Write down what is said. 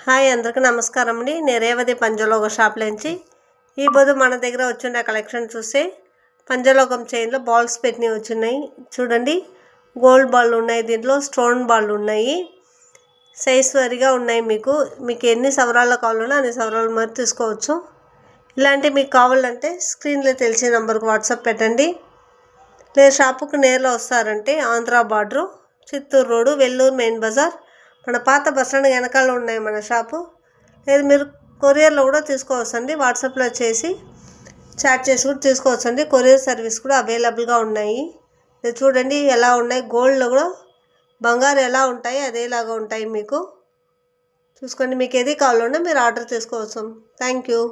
Hi అందరికీ నమస్కారం అండి. నేను రేవతి పంచలోక షాప్లోంచి ఈ పొద్దు మన దగ్గర వచ్చిన కలెక్షన్ చూస్తే పంచలోకం చైన్లో బాల్స్ పెట్టినవి వచ్చినాయి. చూడండి, గోల్డ్ బాల్ ఉన్నాయి, దీంట్లో స్టోన్ బాల్ ఉన్నాయి, సైజ్ వారీగా ఉన్నాయి. మీకు ఎన్ని సవరాల్లో కావాలన్నా అన్ని సవరాలు మరి తీసుకోవచ్చు. ఇలాంటివి మీకు కావాలంటే స్క్రీన్లో తెలిసే నెంబర్కి వాట్సాప్ పెట్టండి. లేదు షాపుకు నేరులో వస్తారంటే Andhra border, Chittoor road, Vellore main బజార్, మన పాత బస్ స్టాండ్ వెనకాల ఉన్నాయి మన షాపు. లేదు మీరు కొరియర్లో కూడా తీసుకోవచ్చండి. వాట్సాప్లో చేసి చాట్ చేసి కూడా తీసుకోవచ్చండి. కొరియర్ సర్వీస్ కూడా అవైలబుల్గా ఉన్నాయి. ఇది చూడండి ఎలా ఉన్నాయి, గోల్డ్లో కూడా బంగారు ఎలా ఉంటాయి అదేలాగా ఉంటాయి. మీకు చూసుకోండి, మీకు ఏది కావాలన్నా మీరు ఆర్డర్ తీసుకోవచ్చు. Thank you.